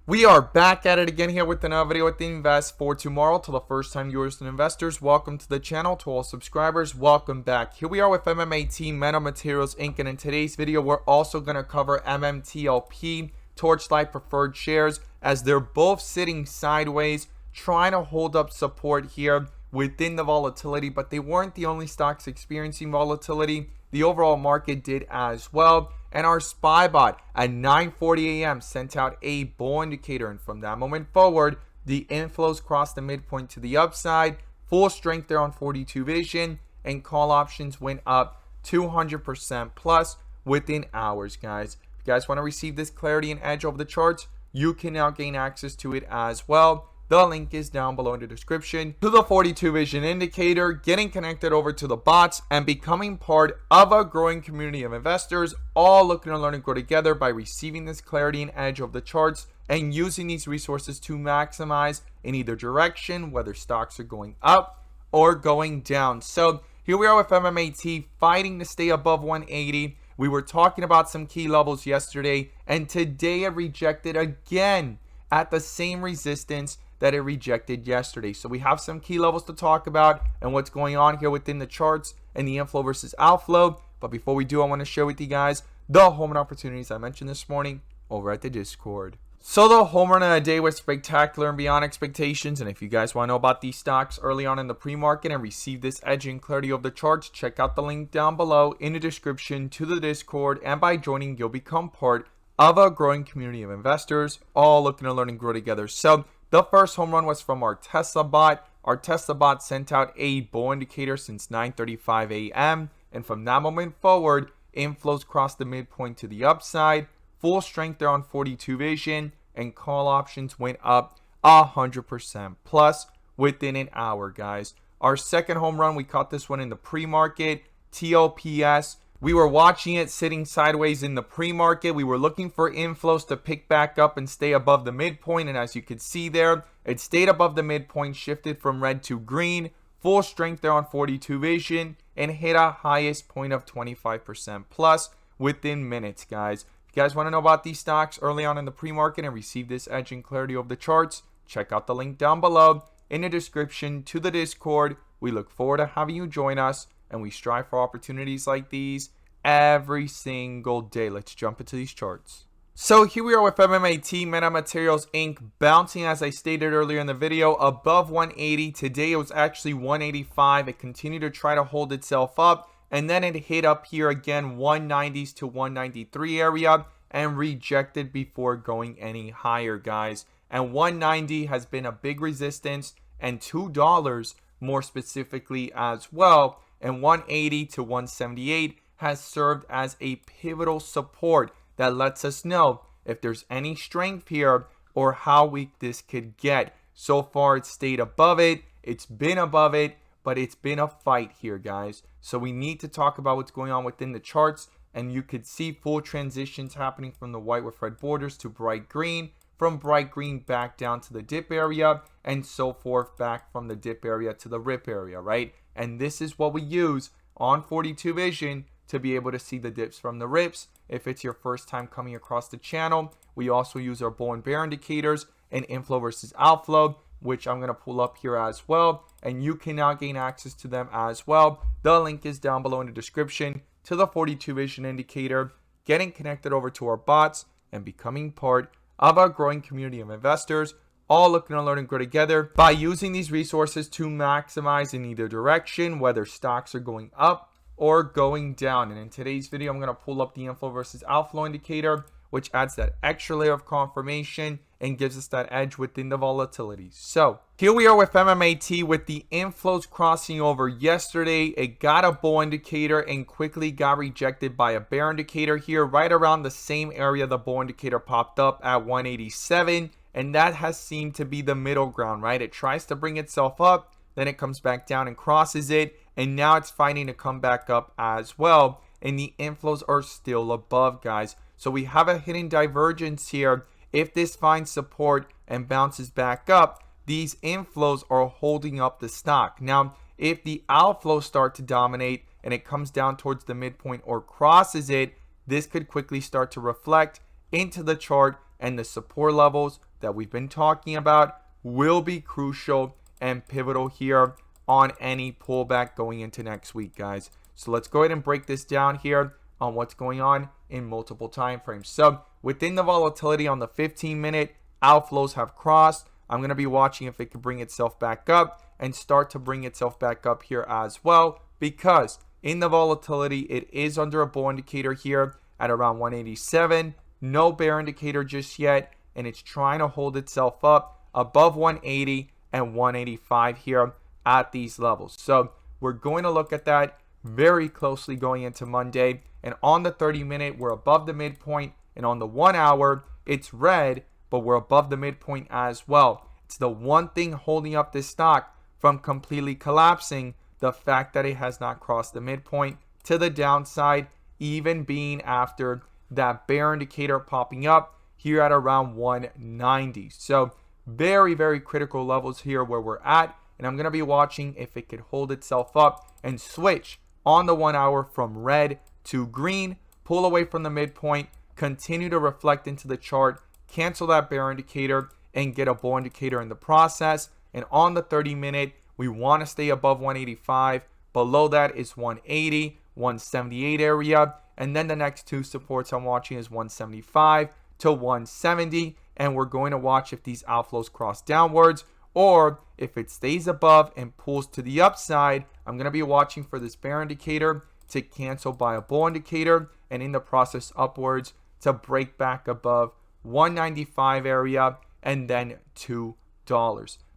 We are back at it again here with another video with the Invest for Tomorrow. To the first time viewers and investors, welcome to the channel. To all subscribers, welcome back. Here we are with MMAT MMTLP Inc. And in today's video, we're also going to cover MMTLP, Torchlight Preferred Shares, as they're both sitting sideways, trying to hold up support here within the volatility, but they weren't the only stocks experiencing volatility. The overall market did as well. And our SPY bot at 9:40 a.m. sent out a bull indicator, and from that moment forward, the inflows crossed the midpoint to the upside, full strength there on 42 vision, and call options went up 200% plus within hours, guys. If you guys want to receive this clarity and edge over the charts, you can now gain access to it as well. The link is down below in the description to the 42 vision indicator, getting connected over to the bots, and becoming part of a growing community of investors, all looking to learn and grow together by receiving this clarity and edge of the charts and using these resources to maximize in either direction, whether stocks are going up or going down. So here we are with MMAT fighting to stay above 180. We were talking about some key levels yesterday, and today it rejected again at the same resistance that it rejected yesterday. So we have some key levels to talk about and what's going on here within the charts and the inflow versus outflow. But before we do, I want to share with you guys the home run opportunities I mentioned this morning over at the Discord. So the home run of the day was spectacular and beyond expectations. And if you guys want to know about these stocks early on in the pre-market and receive this edge and clarity of the charts, check out the link down below in the description to the Discord. And by joining, you'll become part of a growing community of investors, all looking to learn and grow together. So the first home run was from our Tesla bot. Our Tesla bot sent out a bull indicator since 9:35 a.m. And from that moment forward, inflows crossed the midpoint to the upside, full strength there on 42 vision, and call options went up 100% plus within an hour, guys. Our second home run, we caught this one in the pre-market, TOPS. We were watching it sitting sideways in the pre-market. We were looking for inflows to pick back up and stay above the midpoint. And as you can see there, it stayed above the midpoint, shifted from red to green, full strength there on 42 vision, and hit a highest point of 25% plus within minutes, guys. If you guys want to know about these stocks early on in the pre-market and receive this edge and clarity of the charts, check out the link down below in the description to the Discord. We look forward to having you join us, and we strive for opportunities like these every single day. Let's jump into these charts. So here we are with MMAT MMTLP Inc. bouncing, as I stated earlier in the video, above 180. Today it was actually 185. It continued to try to hold itself up, and then it hit up here again 190s to 193 area and rejected before going any higher, guys. And 190 has been a big resistance, and $2 more specifically as well. And 180 to 178 has served as a pivotal support that lets us know if there's any strength here or how weak this could get. So far, it's stayed above it. It's been above it, but it's been a fight here, guys. So we need to talk about what's going on within the charts. And you could see full transitions happening from the white with red borders to bright green, from bright green back down to the dip area, and so forth, back from the dip area to the rip area, right? And this is what we use on 42 vision to be able to see the dips from the rips. If it's your first time coming across the channel, we also use our bull and bear indicators and inflow versus outflow, which I'm going to pull up here as well. And you can now gain access to them as well. The link is down below in the description to the 42 vision indicator, getting connected over to our bots and becoming part of a growing community of investors, all looking to learn and grow together by using these resources to maximize in either direction, whether stocks are going up or going down. And in today's video, I'm going to pull up the inflow versus outflow indicator, which adds that extra layer of confirmation and gives us that edge within the volatility. So here we are with MMAT with the inflows crossing over yesterday. It got a bull indicator and quickly got rejected by a bear indicator here right around the same area the bull indicator popped up at 187. And that has seemed to be the middle ground, right? It tries to bring itself up, then it comes back down and crosses it. And now it's fighting to come back up as well. And the inflows are still above, guys. So we have a hidden divergence here. If this finds support and bounces back up, these inflows are holding up the stock. Now, if the outflows start to dominate and it comes down towards the midpoint or crosses it, this could quickly start to reflect into the chart and the support levels that we've been talking about will be crucial and pivotal here on any pullback going into next week, guys. So let's go ahead and break this down here on what's going on in multiple time frames. So within the volatility on the 15-minute, outflows have crossed. I'm going to be watching if it can bring itself back up and start to bring itself back up here as well, because in the volatility, it is under a bull indicator here at around 187. No bear indicator just yet, and it's trying to hold itself up above 180 and 185 here at these levels. So we're going to look at that very closely going into Monday. And on the 30-minute, we're above the midpoint, and on the 1 hour, it's red, but we're above the midpoint as well. It's the one thing holding up this stock from completely collapsing, the fact that it has not crossed the midpoint to the downside, even being after that bear indicator popping up here at around 190. So very, very critical levels here where we're at, and I'm going to be watching if it could hold itself up and switch on the 1 hour from red to green, pull away from the midpoint, continue to reflect into the chart, cancel that bear indicator, and get a bull indicator in the process. And on the 30-minute, we want to stay above 185. Below that is 180, 178 area. And then the next two supports I'm watching is 175 to 170. And we're going to watch if these outflows cross downwards, or if it stays above and pulls to the upside. I'm going to be watching for this bear indicator to cancel by a bull indicator, and in the process upwards to break back above 195 area and then $2.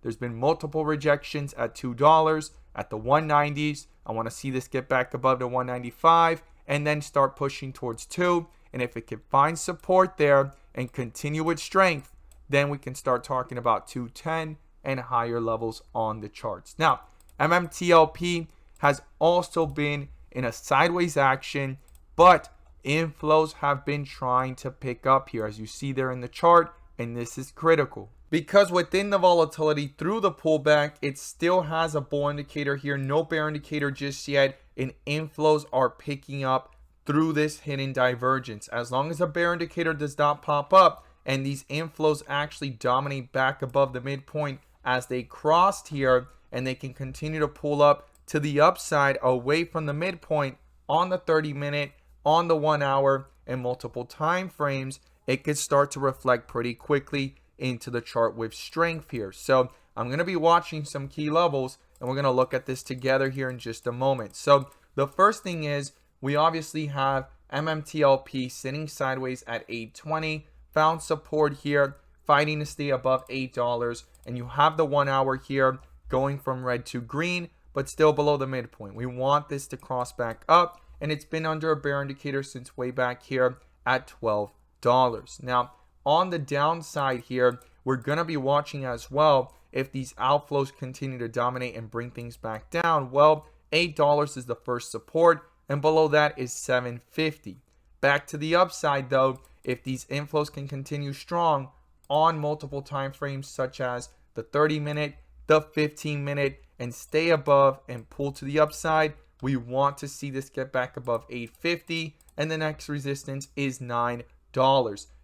There's been multiple rejections at $2 at the 190s. I want to see this get back above the 195 and then start pushing towards 2. And if it can find support there and continue with strength, then we can start talking about 210 and higher levels on the charts. Now, MMTLP has also been in a sideways action, but inflows have been trying to pick up here, as you see there in the chart, and this is critical. Because within the volatility through the pullback, it still has a bull indicator here, no bear indicator just yet, and inflows are picking up through this hidden divergence. As long as a bear indicator does not pop up and these inflows actually dominate back above the midpoint as they crossed here, and they can continue to pull up to the upside away from the midpoint on the 30-minute, on the 1 hour, and multiple time frames, it could start to reflect pretty quickly into the chart with strength here. So I'm going to be watching some key levels, and we're going to look at this together here in just a moment. So the first thing is, we obviously have MMTLP sitting sideways at 820, found support here, fighting to stay above $8, and you have the 1 hour here going from red to green, but still below the midpoint. We want this to cross back up, and it's been under a bear indicator since way back here at $12. Now, on the downside here, we're going to be watching as well if these outflows continue to dominate and bring things back down. Well, $8 is the first support, and below that is $7.50. Back to the upside though, if these inflows can continue strong on multiple time frames such as the 30-minute, the 15-minute, and stay above and pull to the upside, we want to see this get back above $8.50, and the next resistance is $9.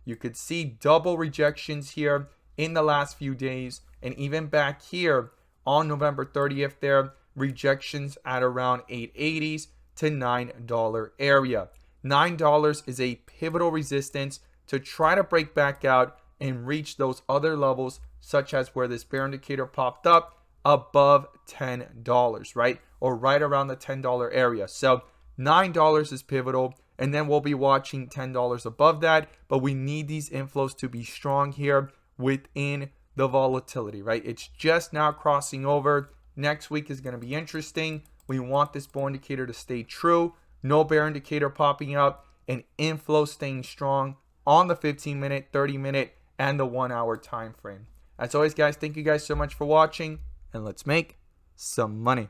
You could see double rejections here in the last few days, and even back here on November 30th there, rejections at around 880s to $9 area. $9 is a pivotal resistance to try to break back out and reach those other levels, such as where this bear indicator popped up above $10, right? Or right around the $10 area. So $9 is pivotal, and then we'll be watching $10 above that, but we need these inflows to be strong here within the volatility, right? It's just now crossing over. Next week is going to be interesting. We want this bull indicator to stay true, no bear indicator popping up, and inflow staying strong on the 15-minute, 30-minute, and the 1 hour time frame. As always, guys, thank you guys so much for watching, and let's make some money.